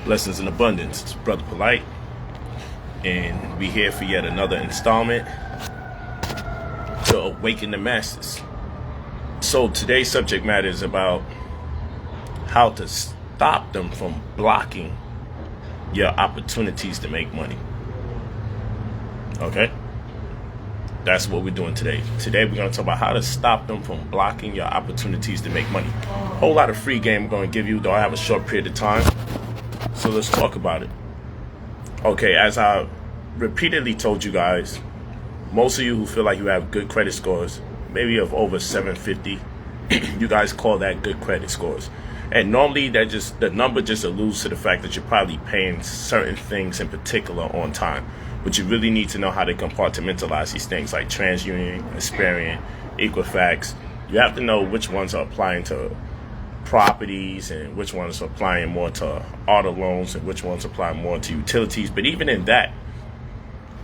Blessings in abundance. It's Brother Polight, and we here for yet another installment to awaken the masses. So today's subject matter is about how to stop them from blocking your opportunities to make money. Okay? That's what we're doing today. Today we're going to talk about how to stop them from blocking your opportunities to make money. Whole lot of free game I'm going to give you, though I have a short period of time. So let's talk about it. Okay, as I repeatedly told you guys, most of you who feel like you have good credit scores, maybe of over 750, you guys call that good credit scores. And normally the number just alludes to the fact that you're probably paying certain things in particular on time. But you really need to know how to compartmentalize these things like TransUnion, Experian, Equifax. You have to know which ones are applying to properties and which ones are applying more to auto loans and which ones apply more to utilities. But even in that,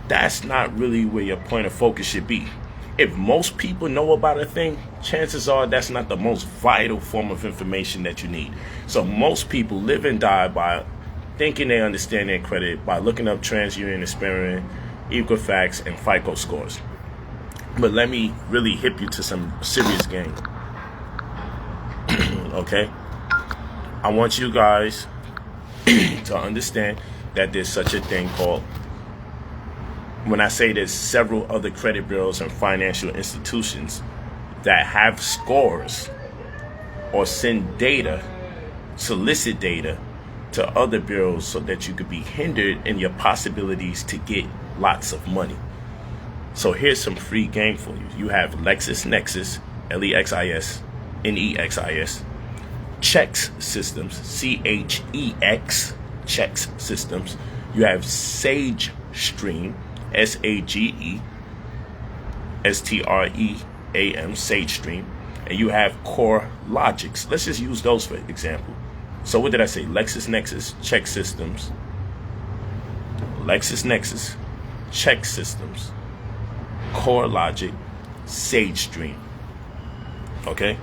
that's not really where your point of focus should be. If most people know about a thing, chances are that's not the most vital form of information that you need. So most people live and die by thinking they understand their credit by looking up TransUnion, Experian, Equifax, and FICO scores. But let me really hip you to some serious game. Okay? I want you guys to understand that there's such a thing called, when I say there's several other credit bureaus and financial institutions that have scores or send data, solicit data to other bureaus so that you could be hindered in your possibilities to get lots of money. So here's some free game for you. You have LexisNexis, LEXIS, Checks Systems, CHEX, Checks Systems. You have Sage Stream, SAGE, STREAM, Sage Stream, and you have Core Logics. Let's just use those for example. So what did I say? LexisNexis, Check Systems, LexisNexis, Check Systems, Core Logic, Sage Stream. Okay?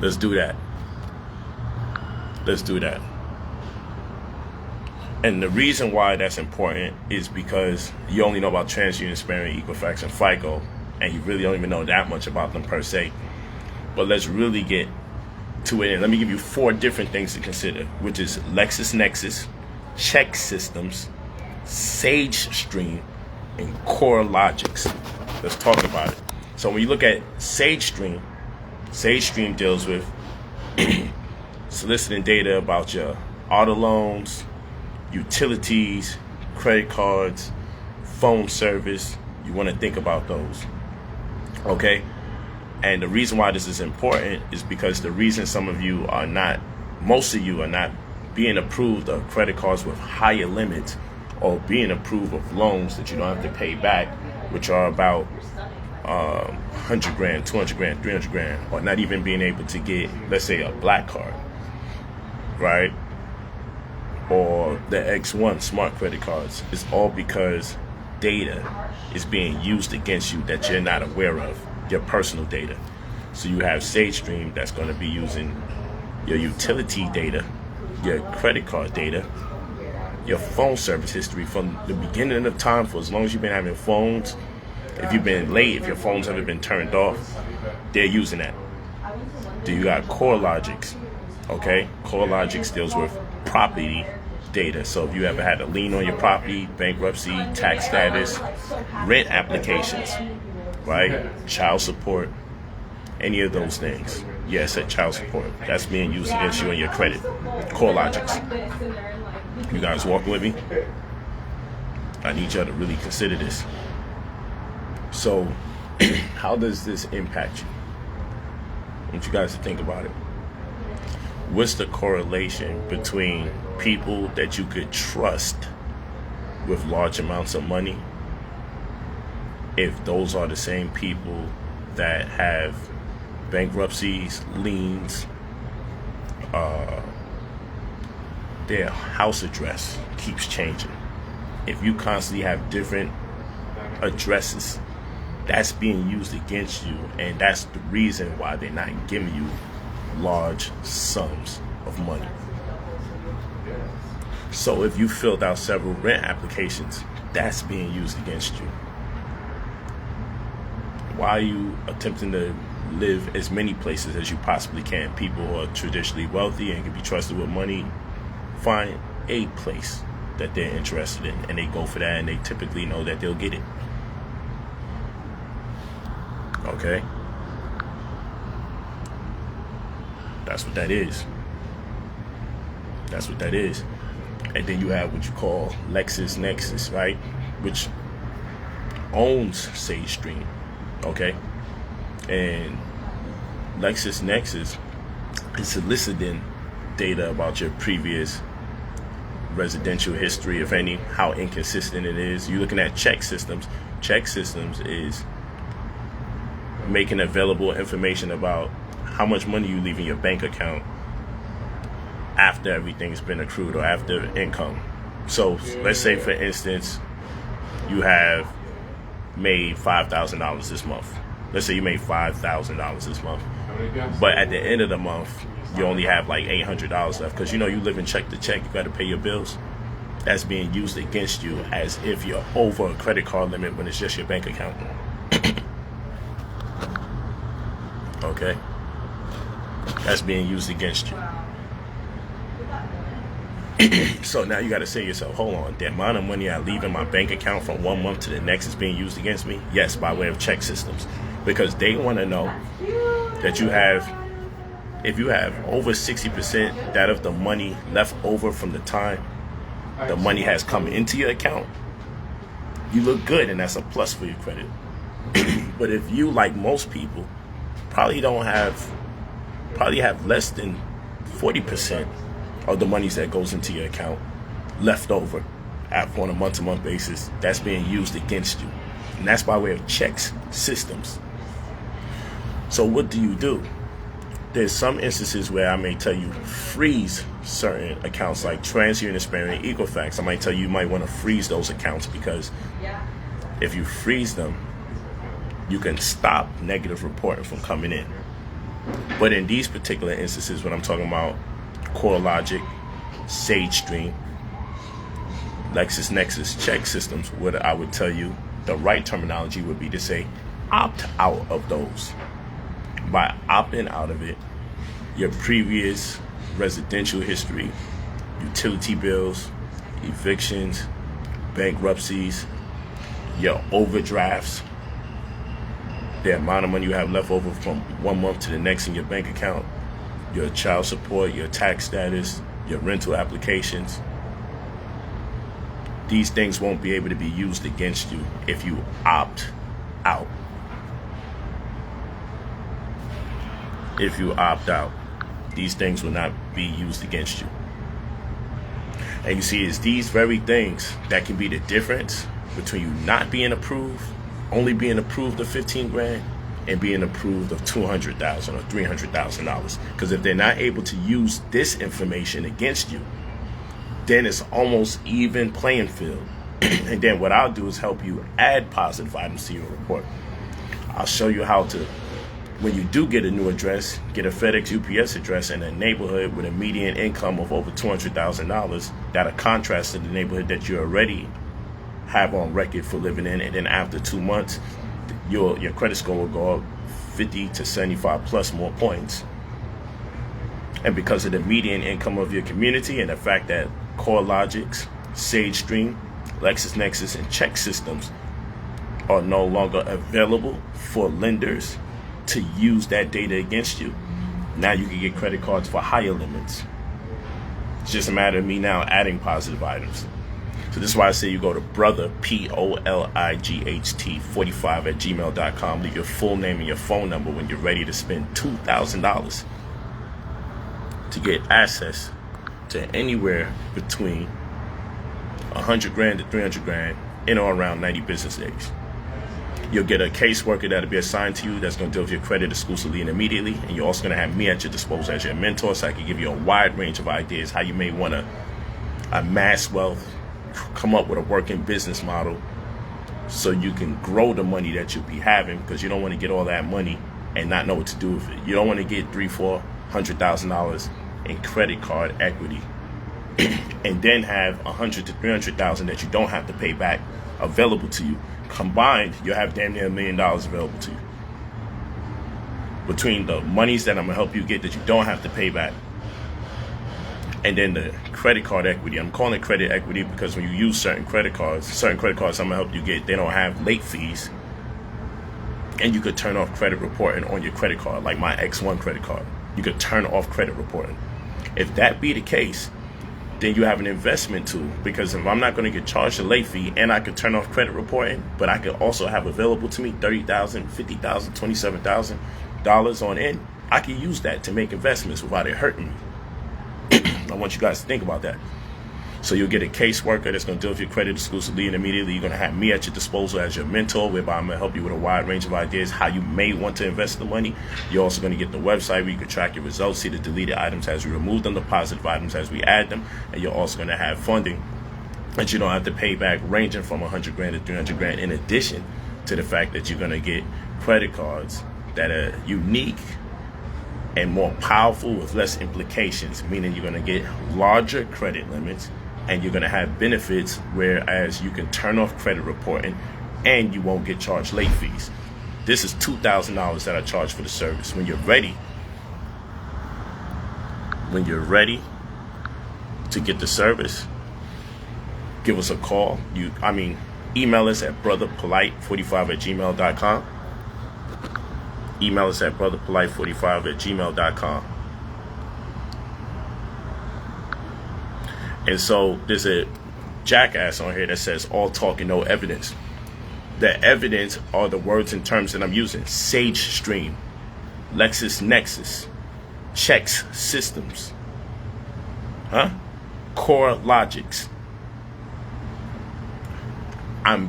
Let's do that. And the reason why that's important is because you only know about TransUnion, Experian, Equifax, and FICO, and you really don't even know that much about them per se. But let's really get to it. And let me give you 4 different things to consider, which is LexisNexis, Check Systems, Sage Stream, and Core Logics. Let's talk about it. So when you look at Sage Stream deals with soliciting data about your auto loans, utilities, credit cards, phone service. You want to think about those. Okay? And the reason why this is important is because the reason most of you are not being approved of credit cards with higher limits or being approved of loans that you don't have to pay back, which are about 100 grand, 200 grand, 300 grand, or not even being able to get, let's say, a black card, right? Or the X1 smart credit cards. It's all because data is being used against you that you're not aware of, your personal data. So you have Sage Stream that's going to be using your utility data, your credit card data, your phone service history from the beginning of time for as long as you've been having phones. If you've been late, if your phones haven't been turned off, they're using that. Then you got Core Logics. Okay? Core Logics deals with property data. So if you ever had a lien on your property, bankruptcy, tax status, rent applications, right? Child support, any of those things. Yes, at child support. That's being used against you and your credit. Core Logics. You guys walking with me? I need y'all to really consider this. So, how does this impact you? I want you guys to think about it. What's the correlation between people that you could trust with large amounts of money, if those are the same people that have bankruptcies, liens, their house address keeps changing? If you constantly have different addresses, that's being used against you, and that's the reason why they're not giving you large sums of money. So if you filled out several rent applications, that's being used against you. Why are you attempting to live as many places as you possibly can? People who are traditionally wealthy and can be trusted with money find a place that they're interested in, and they go for that, and they typically know that they'll get it. Okay? That's what that is. That's what that is. And then you have what you call LexisNexis, right? Which owns SageStream. Okay? And LexisNexis is soliciting data about your previous residential history, if any, how inconsistent it is. You're looking at check systems. Check systems is making available information about how much money you leave in your bank account after everything's been accrued or after income. So let's say, for instance, you have made $5,000 this month. Let's say you made $5,000 this month, but at the end of the month you only have like $800 left, because you live in check to check. You got to pay your bills. That's being used against you as if you're over a credit card limit when it's just your bank account. Okay? That's being used against you. So now you got to say to yourself, hold on, the amount of money I leave in my bank account from one month to the next is being used against me? Yes, by way of check systems. Because they want to know that if you have over 60% that of the money left over from the time the money has come into your account, you look good, and that's a plus for your credit. But if you, like most people, probably have less than 40% of the monies that goes into your account left over on a month-to-month basis, that's being used against you. And that's by way of checks systems. So what do? There's some instances where I may tell you freeze certain accounts like TransUnion, Experian, and Equifax. I might tell you might want to freeze those accounts, because if you freeze them, you can stop negative reporting from coming in. But in these particular instances, when I'm talking about CoreLogic, SageStream, LexisNexis check systems, what I would tell you the right terminology would be to say opt out of those. By opting out of it, your previous residential history, utility bills, evictions, bankruptcies, your overdrafts, the amount of money you have left over from one month to the next in your bank account, your child support, your tax status, your rental applications. These things won't be able to be used against you if you opt out. If you opt out, these things will not be used against you. And you see, it's these very things that can be the difference between you not being approved, only being approved of 15 grand, and being approved of $200,000 or $300,000. Because if they're not able to use this information against you, then it's almost even playing field. And then what I'll do is help you add positive items to your report. I'll show you how to, when you do get a new address, get a FedEx UPS address in a neighborhood with a median income of over $200,000, that'll contrast to the neighborhood that you already have on record for living in. And then after 2 months, your credit score will go up 50 to 75 plus more points. And because of the median income of your community and the fact that CoreLogic, SageStream, LexisNexis, and check systems are no longer available for lenders to use that data against you, now you can get credit cards for higher limits. It's just a matter of me now adding positive items. So this is why I say you go to brother, POLIGHT 45 at gmail.com. Leave your full name and your phone number when you're ready to spend $2,000 to get access to anywhere between 100 grand to 300 grand in or around 90 business days. You'll get a caseworker that'll be assigned to you that's going to deal with your credit exclusively and immediately. And you're also going to have me at your disposal as your mentor, so I can give you a wide range of ideas how you may want to amass wealth, come up with a working business model so you can grow the money that you'll be having, because you don't want to get all that money and not know what to do with it. You don't want to get $300,000-$400,000 in credit card equity and then have 100 to 300,000 that you don't have to pay back available to you. Combined, you'll have damn near $1 million available to you. Between the monies that I'm gonna help you get that you don't have to pay back, and then the credit card equity. I'm calling it credit equity because when you use certain credit cards I'm gonna help you get, they don't have late fees, and you could turn off credit reporting on your credit card, like my X1 credit card. You could turn off credit reporting. If that be the case, then you have an investment tool, because if I'm not going to get charged a late fee and I could turn off credit reporting, but I could also have available to me $30,000, $50,000, $27,000 on end, I can use that to make investments without it hurting me. I want you guys to think about that. So you'll get a caseworker that's going to deal with your credit exclusively, and immediately you're going to have me at your disposal as your mentor, whereby I'm going to help you with a wide range of ideas how you may want to invest the money. You're also going to get the website where you can track your results, see the deleted items as we remove them, the positive items as we add them, and you're also going to have funding that you don't have to pay back, ranging from 100 grand to 300 grand, in addition to the fact that you're going to get credit cards that are unique and more powerful with less implications, meaning you're going to get larger credit limits, and you're going to have benefits, whereas you can turn off credit reporting and you won't get charged late fees. This is $2,000 that I charge for the service. When you're ready to get the service, give us a call. Email us at brotherpolight45@gmail.com. Email us at brotherpolight45@gmail.com. And so there's a jackass on here that says all talk and no evidence. The evidence are the words and terms that I'm using: Sage Stream, LexisNexis, Checks Systems, Core Logics. I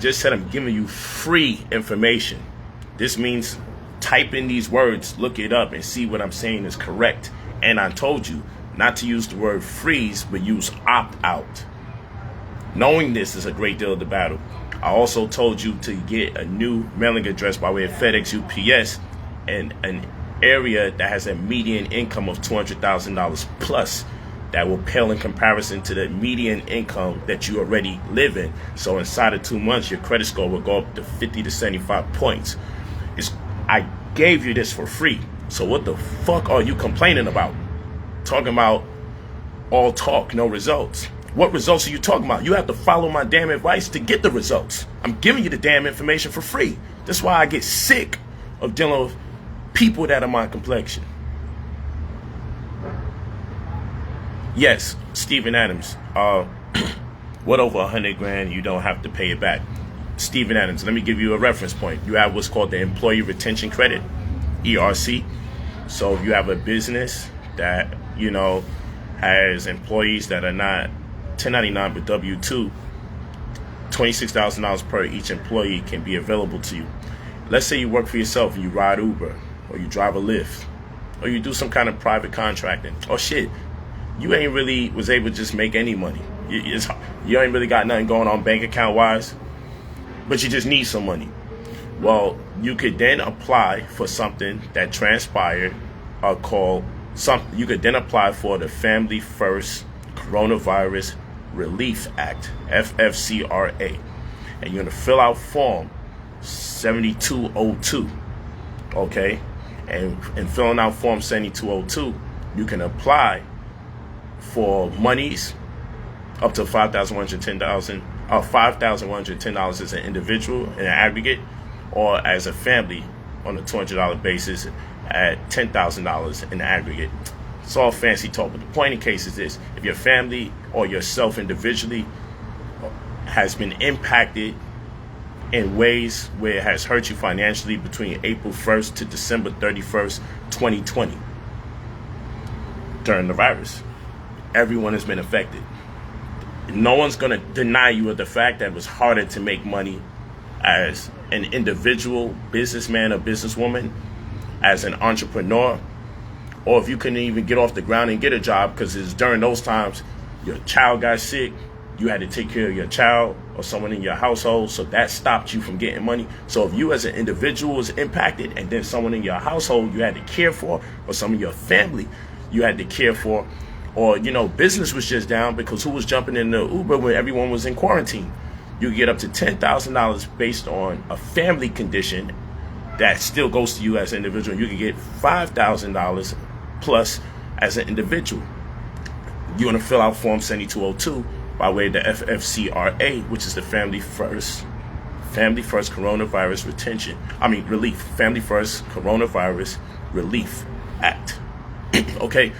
just said I'm giving you free information. This means type in these words, look it up, and see what I'm saying is correct. And I told you not to use the word freeze, but use opt-out. Knowing this is a great deal of the battle. I also told you to get a new mailing address by way of FedEx, UPS, and an area that has a median income of $200,000 plus. That will pale in comparison to the median income that you already live in. So inside of 2 months, your credit score will go up to 50 to 75 points. I gave you this for free. So what the fuck are you complaining about? Talking about all talk, no results. What results are you talking about? You have to follow my damn advice to get the results. I'm giving you the damn information for free. That's why I get sick of dealing with people that are my complexion. Yes, Steven Adams. What over 100 grand, you don't have to pay it back. Steven Adams, let me give you a reference point. You have what's called the Employee Retention Credit, ERC. So if you have a business that, has employees that are not 1099 but W-2, $26,000 per each employee can be available to you. Let's say you work for yourself and you ride Uber, or you drive a Lyft, or you do some kind of private contracting. Oh shit, you ain't really was able to just make any money. You ain't really got nothing going on bank account wise, but you just need some money. Well, you could then apply for something that transpired you could then apply for the Family First Coronavirus Relief Act, FFCRA. And you're going to fill out form 7202. Okay? And in filling out form 7202, you can apply for monies up to $5,110 as an individual in an aggregate, or as a family on a $200 basis at $10,000 in the aggregate. It's all fancy talk, but the point in case is this: if your family or yourself individually has been impacted in ways where it has hurt you financially between April 1st to December 31st, 2020, during the virus, everyone has been affected. No one's going to deny you of the fact that it was harder to make money as an individual businessman or businesswoman, as an entrepreneur, or if you couldn't even get off the ground and get a job, because it's during those times your child got sick, you had to take care of your child or someone in your household, so that stopped you from getting money. So if you as an individual was impacted, and then someone in your household you had to care for, or some of your family you had to care for, Or, business was just down because who was jumping in the Uber when everyone was in quarantine? You can get up to $10,000 based on a family condition that still goes to you as an individual. You can get $5,000 plus as an individual. You're going to fill out Form 7202 by way of the FFCRA, which is the Family First Coronavirus Relief. Family First Coronavirus Relief Act. Okay?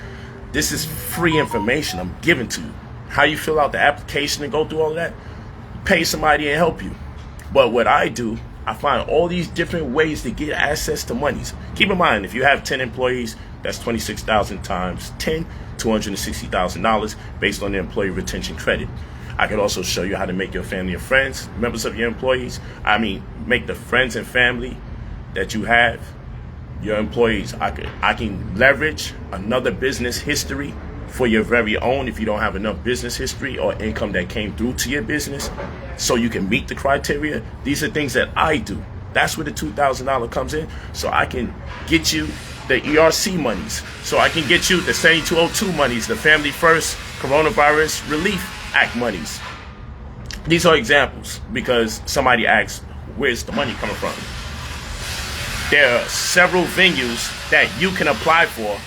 This is free information I'm giving to you. How you fill out the application and go through all of that, pay somebody and help you. But what I do, I find all these different ways to get access to monies. Keep in mind, if you have 10 employees, that's 26,000 times 10, $260,000 based on the employee retention credit. I could also show you how to make your family and friends, members of your employees. Make the friends and family that you have your employees. I can leverage another business history for your very own if you don't have enough business history or income that came through to your business so you can meet the criteria. These are things that I do. That's where the $2,000 comes in. So I can get you the ERC monies. So I can get you the 7202 monies, the Family First Coronavirus Relief Act monies. These are examples because somebody asks, where's the money coming from? There are several venues that you can apply for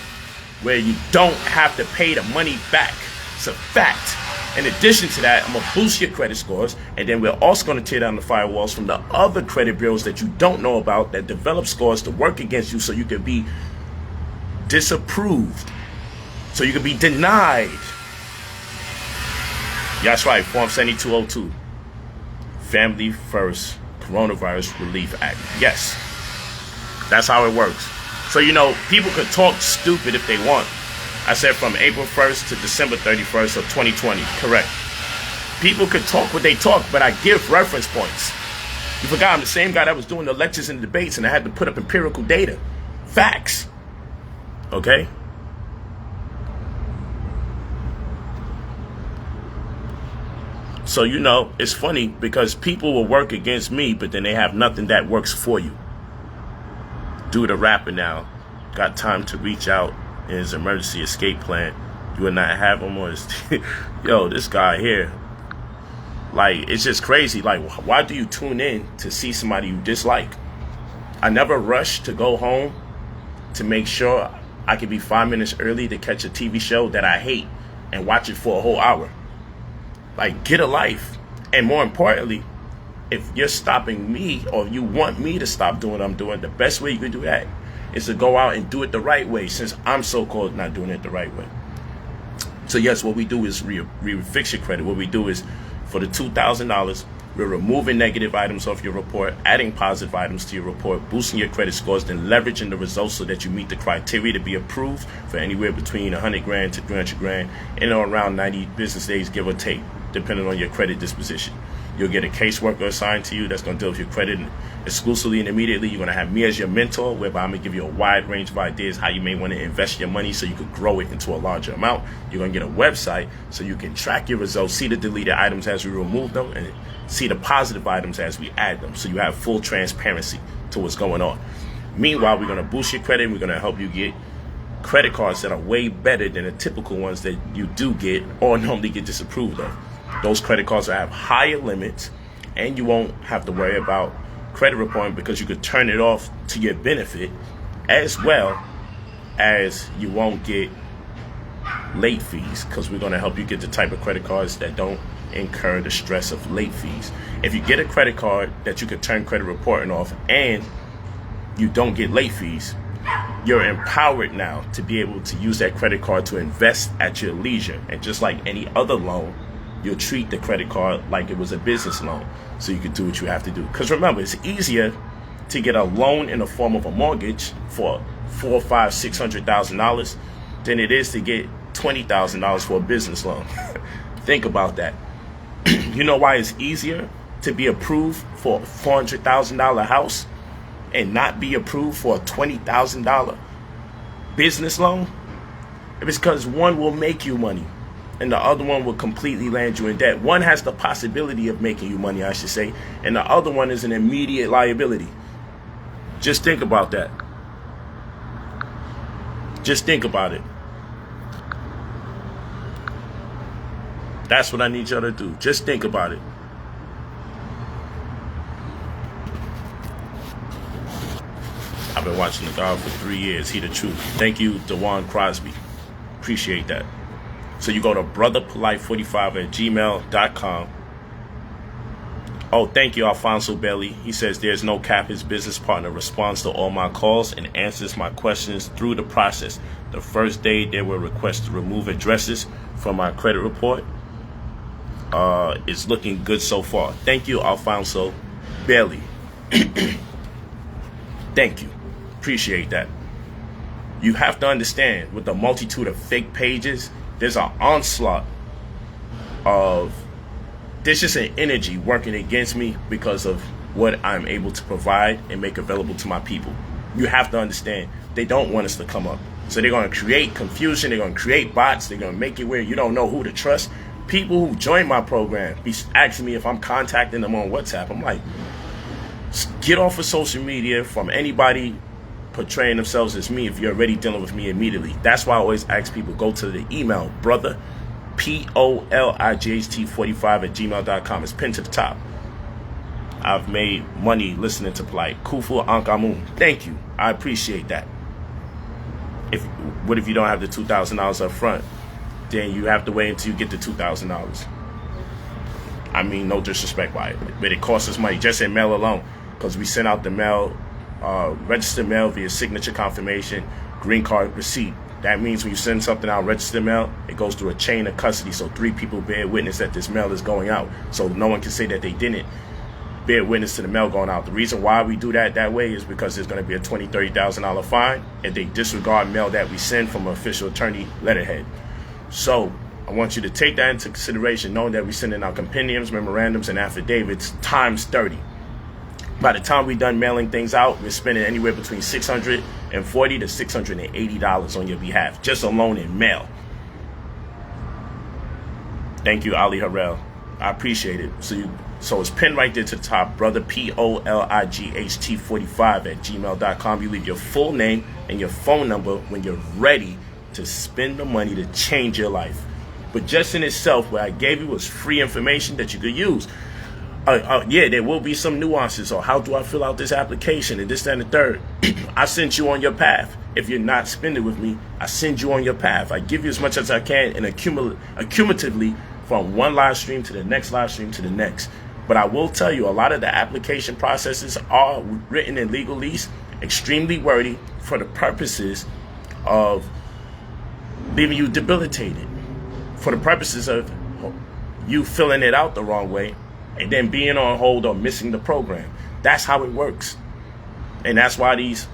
where you don't have to pay the money back. It's a fact. In addition to that, I'm going to boost your credit scores, and then we're also going to tear down the firewalls from the other credit bureaus that you don't know about that develop scores to work against you so you can be disapproved, so you can be denied. Yeah, that's right, Form 7202. Family First Coronavirus Relief Act. Yes, that's how it works. So, people could talk stupid if they want. I said from April 1st to December 31st of 2020. Correct. People could talk what they talk, but I give reference points. You forgot I'm the same guy that was doing the lectures and the debates, and I had to put up empirical data. Facts. Okay? So, it's funny because people will work against me, but then they have nothing that works for you. Dude, a rapper now, got time to reach out in his emergency escape plan. You would not have him on his yo, this guy here. It's just crazy. Why do you tune in to see somebody you dislike? I never rush to go home to make sure I can be 5 minutes early to catch a TV show that I hate and watch it for a whole hour. Get a life. And more importantly, if you're stopping me or you want me to stop doing what I'm doing, the best way you can do that is to go out and do it the right way, since I'm so-called not doing it the right way. So yes, what we do is fix your credit. What we do is, for the $2,000, we're removing negative items off your report, adding positive items to your report, boosting your credit scores, then leveraging the results so that you meet the criteria to be approved for anywhere between $100,000 to $300,000 in or around 90 business days, give or take, depending on your credit disposition. You'll get a caseworker assigned to you that's going to deal with your credit exclusively and immediately. You're going to have me as your mentor, whereby I'm going to give you a wide range of ideas how you may want to invest your money so you could grow it into a larger amount. You're going to get a website so you can track your results, see the deleted items as we remove them, and see the positive items as we add them, so you have full transparency to what's going on. Meanwhile, we're going to boost your credit. We're going to help you get credit cards that are way better than the typical ones that you do get or normally get disapproved of. Those credit cards will have higher limits, and you won't have to worry about credit reporting because you could turn it off to your benefit, as well as you won't get late fees, because we're going to help you get the type of credit cards that don't incur the stress of late fees. If you get a credit card that you could turn credit reporting off and you don't get late fees, you're empowered now to be able to use that credit card to invest at your leisure. And just like any other loan, you'll treat the credit card like it was a business loan, so you can do what you have to do. Because remember, it's easier to get a loan in the form of a mortgage for $400,000, $500,000, $600,000 than it is to get $20,000 for a business loan. Think about that. You know why it's easier to be approved for a $400,000 house and not be approved for a $20,000 business loan? It's because one will make you money and the other one will completely land you in debt. One has the possibility of making you money, I should say, and the other one is an immediate liability. Just think about that. Just think about it. That's what I need y'all to do. Just think about it. I've been watching the God for 3 years. He the truth. Thank you, DeJuan Crosby. Appreciate that. So you go to brotherpolight45@gmail.com. Oh, thank you, Alfonso Bailey. He says there's no cap. His business partner responds to all my calls and answers my questions through the process. The first day there were requests to remove addresses from my credit report. It's looking good so far. Thank you, Alfonso Bailey. Thank you. Appreciate that. You have to understand, with the multitude of fake pages, there's an onslaught of, there's just an energy working against me because of what I'm able to provide and make available to my people. You have to understand, they don't want us to come up. So they're going to create confusion. They're going to create bots. They're going to make it where you don't know who to trust. People who join my program be asking me if I'm contacting them on WhatsApp. I'm like, get off of social media from anybody portraying themselves as me if you're already dealing with me immediately. That's why I always ask people, go to the email, brotherpolight45@gmail.com. It's pinned to the top. I've made money listening to Polight. Kufu Ankamun. Thank you. I appreciate that. What if you don't have the $2,000 up front? Then you have to wait until you get the $2,000. I mean, no disrespect by it, but it costs us money just in mail alone, because we send out the mail, registered mail via signature confirmation, green card receipt. That means when you send something out registered mail, it goes through a chain of custody, so 3 people bear witness that this mail is going out, so no one can say that they didn't bear witness to the mail going out. The reason why we do that way is because there's going to be a $20,000, $30,000 fine if they disregard mail that we send from an official attorney letterhead. So I want you to take that into consideration, knowing that we send in our compendiums, memorandums, and affidavits times 30. By the time we're done mailing things out, we're spending anywhere between $640 to $680 on your behalf, just alone in mail. Thank you, Ali Harrell. I appreciate it. So it's pinned right there to the top, brotherpolight45@gmail.com. You leave your full name and your phone number when you're ready to spend the money to change your life. But just in itself, what I gave you was free information that you could use. Yeah, there will be some nuances. Or how do I fill out this application and this, that, and the third? I sent you on your path. If you're not spending with me, I send you on your path. I give you as much as I can, and accumulatively from one live stream to the next live stream to the next. But I will tell you, a lot of the application processes are written in legalese, extremely wordy, for the purposes of leaving you debilitated, for the purposes of you filling it out the wrong way and then being on hold or missing the program. That's how it works. And that's why these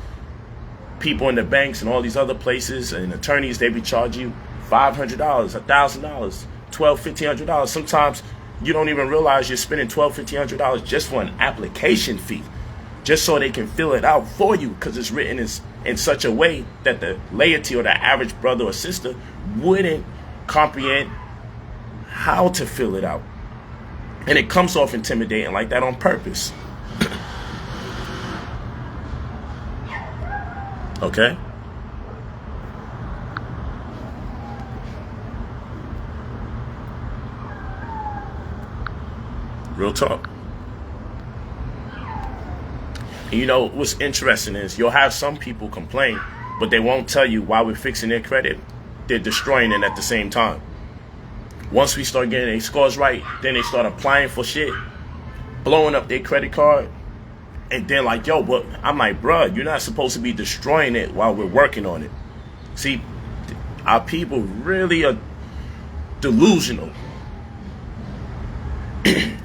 people in the banks and all these other places and attorneys, they be charging you $500, $1,000, $1,200, $1,500. Sometimes you don't even realize you're spending $1,200, $1,500 just for an application fee, just so they can fill it out for you, because it's written in such a way that the laity or the average brother or sister wouldn't comprehend how to fill it out. And it comes off intimidating like that on purpose. Okay? Real talk. And you know what's interesting is you'll have some people complain, but they won't tell you why we're fixing their credit. They're destroying it at the same time. Once we start getting their scores right, then they start applying for shit, blowing up their credit card, and they're like, yo, but I'm like, bruh, you're not supposed to be destroying it while we're working on it. See, our people really are delusional.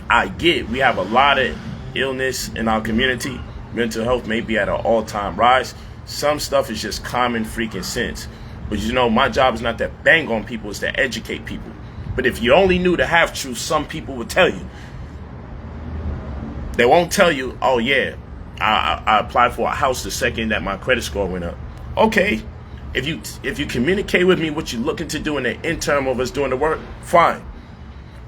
I get we have a lot of illness in our community. Mental health may be at an all-time rise. Some stuff is just common freaking sense. But you know, my job is not to bang on people, it's to educate people. But if you only knew the half-truth, some people would tell you. They won't tell you, oh yeah, I applied for a house the second that my credit score went up. Okay, if you communicate with me what you're looking to do in the interim of us doing the work, fine.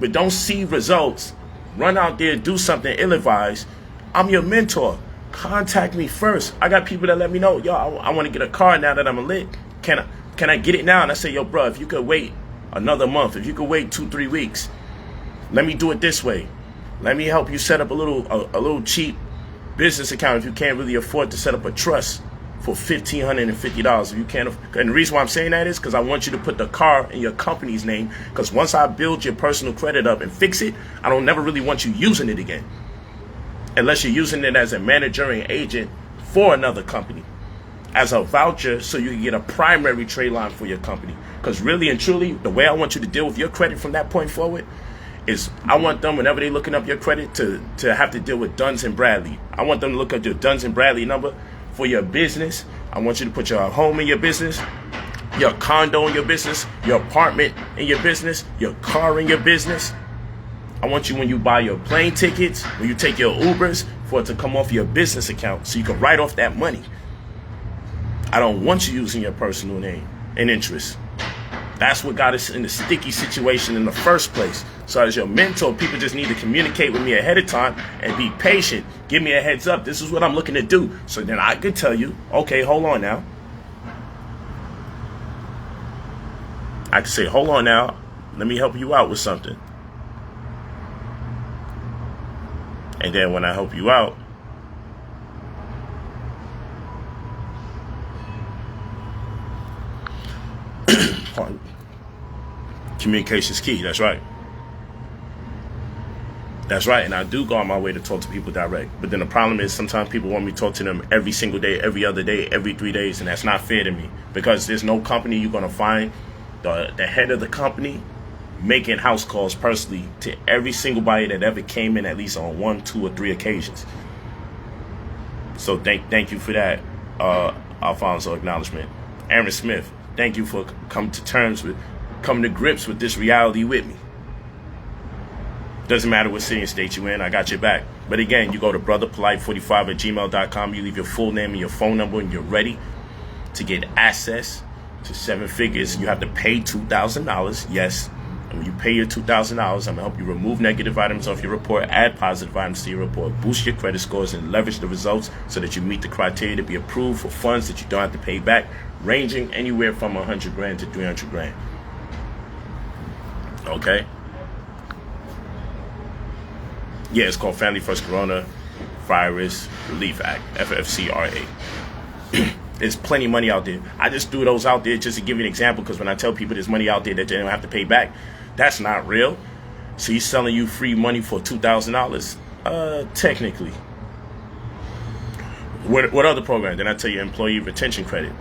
But don't see results, run out there, do something ill-advised. I'm your mentor. Contact me first. I got people that let me know, yo, I want to get a car now that I'm lit. Can I get it now? And I say, yo, bro, if you could wait another month. If you could wait 2-3 weeks, let me do it this way. Let me help you set up a little cheap business account if you can't really afford to set up a trust for $1,550. If you can't, and the reason why I'm saying that is because I want you to put the car in your company's name. Because once I build your personal credit up and fix it, I don't never really want you using it again, unless you're using it as a manager and agent for another company, as a voucher, so you can get a primary trade line for your company. Because really and truly, the way I want you to deal with your credit from that point forward is I want them, whenever they're looking up your credit, to have to deal with Duns and Bradley. I want them to look up your Duns and Bradley number for your business. I want you to put your home in your business, your condo in your business, your apartment in your business, your car in your business. I want you, when you buy your plane tickets, when you take your Ubers, for it to come off your business account so you can write off that money. I don't want you using your personal name and interest. That's what got us in the sticky situation in the first place. So as your mentor, people just need to communicate with me ahead of time and be patient. Give me a heads up. This is what I'm looking to do. So then I could tell you, okay, hold on now. I could say, hold on now. Let me help you out with something. And then when I help you out, communication is key. That's right. That's right. And I do go on my way to talk to people direct. But then the problem is sometimes people want me to talk to them every single day, every other day, every 3 days. And that's not fair to me, because there's no company you're going to find the head of the company making house calls personally to every single body that ever came in at least on 1, 2, or 3 occasions. So thank you for that, Alfonso. Acknowledgement. Aaron Smith, thank you for coming to grips with this reality with me. Doesn't matter what city and state you're in, I got your back. But again, you go to brotherpolight45@gmail.com. You leave your full name and your phone number, and you're ready to get access to 7 figures. You have to pay $2,000. Yes. And when you pay your $2,000, I'm going to help you remove negative items off your report, add positive items to your report, boost your credit scores, and leverage the results so that you meet the criteria to be approved for funds that you don't have to pay back, ranging anywhere from $100,000 to $300,000. Okay? Yeah, it's called Family First Coronavirus Relief Act, FFCRA. There's plenty of money out there. I just threw those out there just to give you an example, because when I tell people there's money out there that they don't have to pay back, that's not real. So he's selling you free money for $2,000? Technically. What other program? Then I tell you employee retention credit.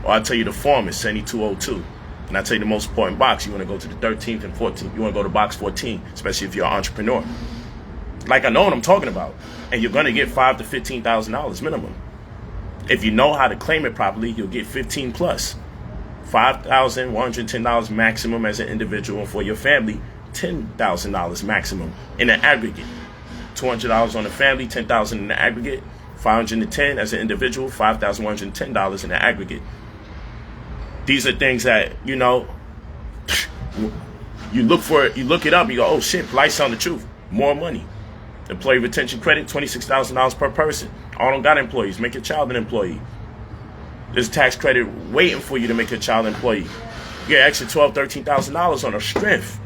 Or I tell you the form is 7202. And I tell you the most important box. You want to go to the 13th and 14th. You want to go to box 14, especially if you're an entrepreneur. Like, I know what I'm talking about. And you're going to get $5,000 to $15,000 minimum. If you know how to claim it properly, you'll get 15 plus. $5,110 maximum as an individual, and for your family, $10,000 maximum in an aggregate. $200 on the family, $10,000 in the aggregate. $510 as an individual, $5,110 in the aggregate. These are things that, you know, you look for it, you look it up, you go, oh shit, Polight telling the truth. More money. Employee retention credit, $26,000 per person. All don't got employees. Make your child an employee. There's tax credit waiting for you to make your child an employee. You get extra $12,000, $13,000 on a strength.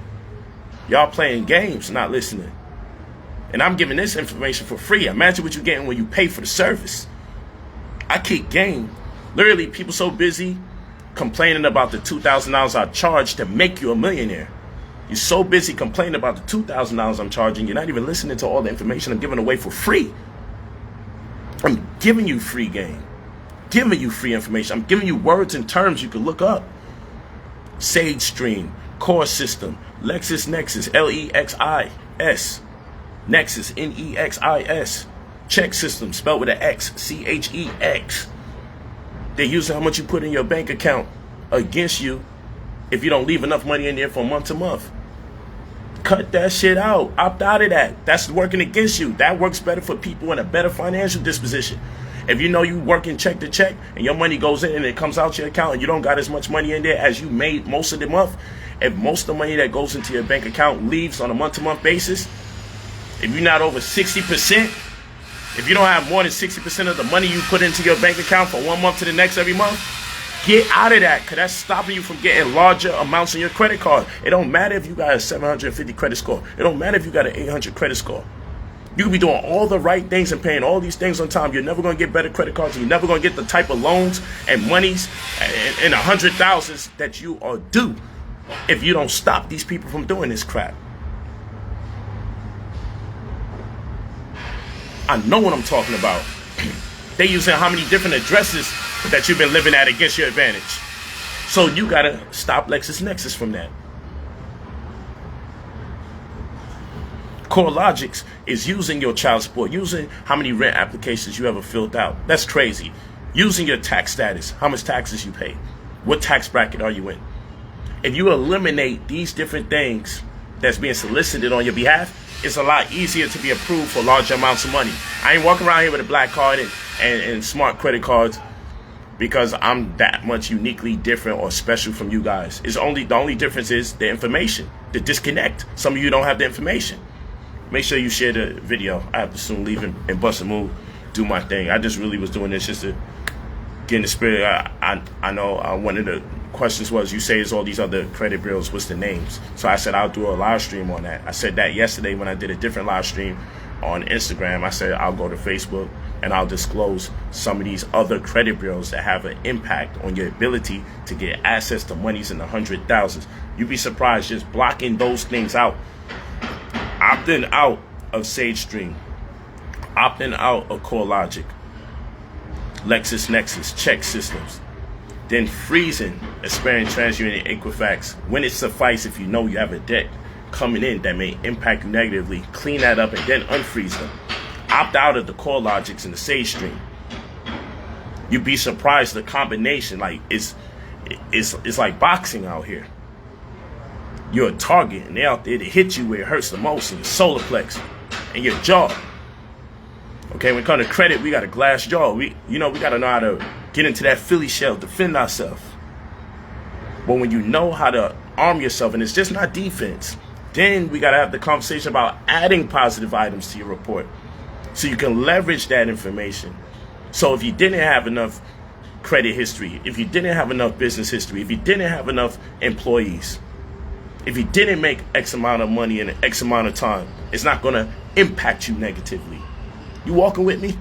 Y'all playing games, not listening. And I'm giving this information for free. Imagine what you're getting when you pay for the service. I kick game. Literally, people so busy complaining about the $2,000 I charge to make you a millionaire. You're so busy complaining about the $2,000 I'm charging, you're not even listening to all the information I'm giving away for free. I'm giving you free game. Giving you free information. I'm giving you words and terms you can look up. Sage Stream, Core System, LexisNexis, LEXIS, Nexus, NEXIS, Check System, spelled with an X, CHEX. They're using how much you put in your bank account against you if you don't leave enough money in there from month to month. Cut that shit out. Opt out of that. That's working against you. That works better for people in a better financial disposition. If you know you working check to check and your money goes in and it comes out your account and you don't got as much money in there as you made most of the month, if most of the money that goes into your bank account leaves on a month-to-month basis, if you're not over 60%, if you don't have more than 60% of the money you put into your bank account from 1 month to the next every month, Get out of that, because that's stopping you from getting larger amounts on your credit card. It don't matter if you got a 750 credit score. It don't matter if you got an 800 credit score. You can be doing all the right things and paying all these things on time. You're never going to get better credit cards. You're never going to get the type of loans and monies and 100,000s that you are due if you don't stop these people from doing this crap. I know what I'm talking about. They using how many different addresses that you've been living at against your advantage. So you got to stop LexisNexis from that. CoreLogics is using your child support, using how many rent applications you ever filled out. That's crazy. Using your tax status, how much taxes you pay, what tax bracket are you in. If you eliminate these different things that's being solicited on your behalf, it's a lot easier to be approved for large amounts of money. I ain't walking around here with a black card and smart credit cards because I'm that much uniquely different or special from you guys. The only difference is the information, the disconnect. Some of you don't have the information. Make sure you share the video. I have to soon leave and bust a move, do my thing. I just really was doing this just to get in the spirit. I know one of the questions was, you say it's all these other credit bureaus, what's the names? So I said I'll do a live stream on that. I said that yesterday when I did a different live stream on Instagram. I said I'll go to Facebook and I'll disclose some of these other credit bureaus that have an impact on your ability to get access to monies in the 100,000s. You'd be surprised just blocking those things out. Opting out of SageStream, opting out of CoreLogic, LexisNexis, check systems, then freezing Experian, TransUnion, Equifax when it suffices if you know you have a debt coming in that may impact you negatively. Clean that up and then unfreeze them. Opt out of the CoreLogics and the SageStream. You'd be surprised the combination, like it's like boxing out here. You're a target, and they're out there to hit you where it hurts the most, in your solar plex and your jaw. Okay, when it comes to credit, we got a glass jaw. We got to know how to get into that Philly shell, defend ourselves. But when you know how to arm yourself, and it's just not defense, then we got to have the conversation about adding positive items to your report so you can leverage that information. So if you didn't have enough credit history, if you didn't have enough business history, if you didn't have enough employees, if you didn't make X amount of money in X amount of time, it's not going to impact you negatively. You walking with me?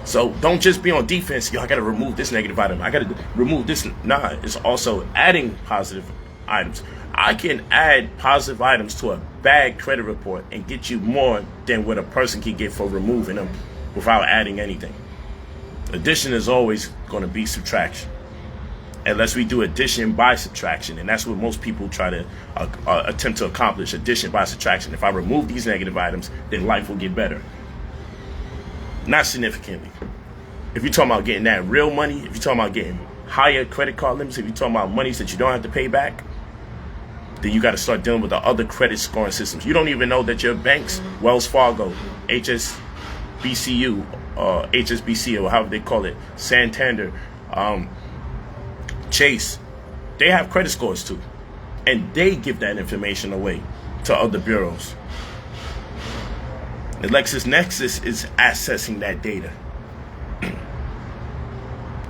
So don't just be on defense. Yo, I got to remove this negative item. I got to remove this. Nah, it's also adding positive items. I can add positive items to a bad credit report and get you more than what a person can get for removing them without adding anything. Addition is always going to be subtraction. Unless we do addition by subtraction. And that's what most people try to attempt to accomplish, addition by subtraction. If I remove these negative items, then life will get better. Not significantly. If you're talking about getting that real money, if you're talking about getting higher credit card limits, if you're talking about monies that you don't have to pay back, then you got to start dealing with the other credit scoring systems. You don't even know that your banks, Wells Fargo, HSBC, or however they call it, Santander, Chase, they have credit scores too, and they give that information away to other bureaus. And LexisNexis is accessing that data,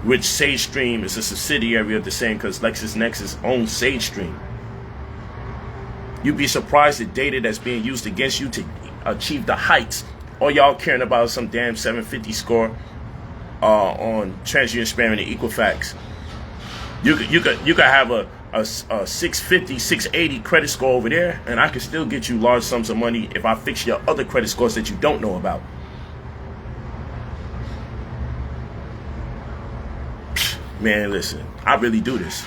which SageStream is a subsidiary of the same, because LexisNexis owns SageStream. You'd be surprised the data that's being used against you to achieve the heights. All y'all caring about some damn 750 score on TransUnion, Experian, and Equifax. You could have a 650, 680 credit score over there, and I can still get you large sums of money if I fix your other credit scores that you don't know about. Man, listen, I really do this.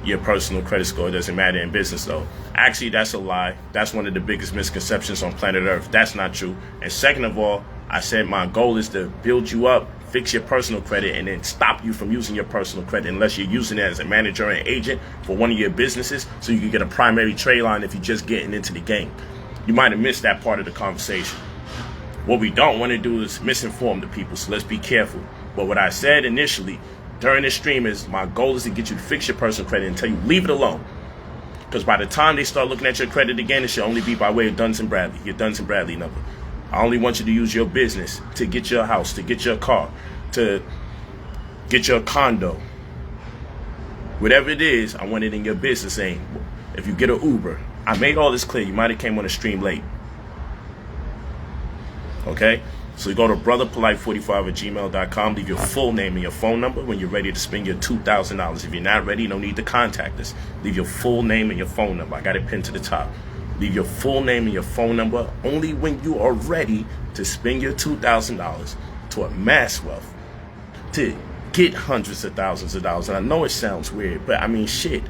Your personal credit score doesn't matter in business, though. Actually, that's a lie. That's one of the biggest misconceptions on planet Earth. That's not true. And second of all, I said my goal is to build you up, fix your personal credit, and then stop you from using your personal credit unless you're using it as a manager and agent for one of your businesses so you can get a primary trade line if you're just getting into the game. You might have missed that part of the conversation. What we don't want to do is misinform the people, so let's be careful. But what I said initially during this stream is my goal is to get you to fix your personal credit and tell you leave it alone. Because by the time they start looking at your credit again, it should only be by way of Duns & Bradley, your Duns & Bradley number. I only want you to use your business to get your house, to get your car, to get your condo. Whatever it is, I want it in your business name. If you get an Uber, I made all this clear. You might have came on the stream late. Okay? So you go to brotherpolight45@gmail.com. Leave your full name and your phone number when you're ready to spend your $2,000. If you're not ready, no need to contact us. Leave your full name and your phone number. I got it pinned to the top. Leave your full name and your phone number only when you are ready to spend your $2,000 to amass wealth, to get hundreds of thousands of dollars. And I know it sounds weird, but I mean, shit.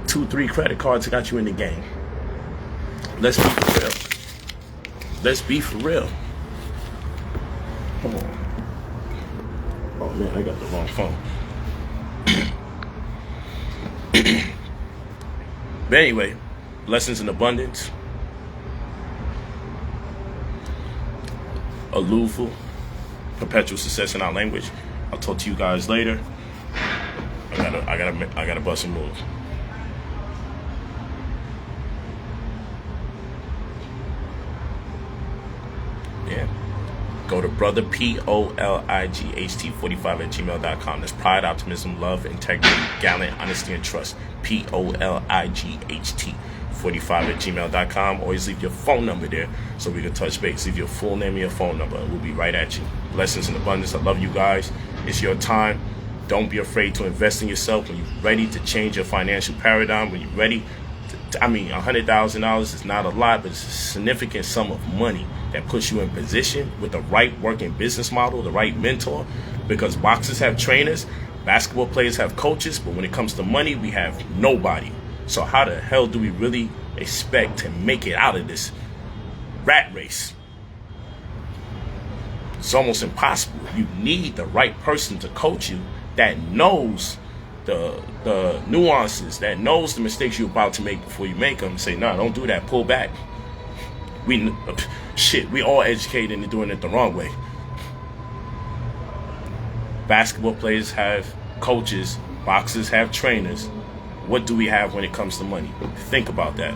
2-3 credit cards got you in the game. Let's be for real. Let's be for real. Come on. Oh man, I got the wrong phone. But anyway, lessons in abundance. Alufu, perpetual success in our language. I'll talk to you guys later. I gotta bust a move. Yeah. Go to brotherpolight45@gmail.com. That's pride, optimism, love, integrity, gallant, honesty, and trust. POLIGHT45@gmail.com. Always leave your phone number there so we can touch base. Leave your full name and your phone number. We'll be right at you. Blessings in abundance. I love you guys. It's your time. Don't be afraid to invest in yourself when you're ready to change your financial paradigm. When you're ready to, $100,000 is not a lot, but it's a significant sum of money that puts you in position with the right working business model, the right mentor, because boxers have trainers, basketball players have coaches, but when it comes to money, we have nobody. So how the hell do we really expect to make it out of this rat race? It's almost impossible. You need the right person to coach you that knows the nuances, that knows the mistakes you're about to make before you make them. Say, no, don't do that. Pull back. We all educated into doing it the wrong way. Basketball players have coaches. Boxers have trainers. What do we have when it comes to money? Think about that.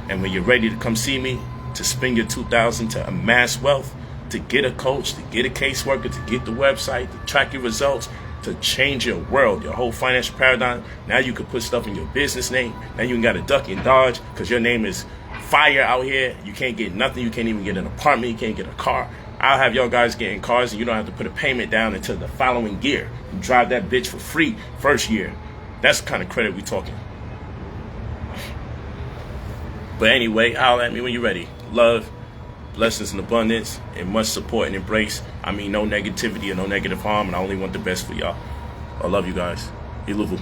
And when you're ready to come see me, to spend your $2,000 to amass wealth, to get a coach, to get a caseworker, to get the website, to track your results, to change your world, your whole financial paradigm. Now you can put stuff in your business name. Now you got to duck and dodge because your name is fire out here. You can't get nothing. You can't even get an apartment. You can't get a car. I'll have y'all guys getting cars and you don't have to put a payment down until the following year. You drive that bitch for free first year. That's the kind of credit we talking. But anyway, holler at me when you're ready. Love, blessings and abundance, and much support and embrace. I mean, no negativity or no negative harm, and I only want the best for y'all. I love you guys. Iluvu.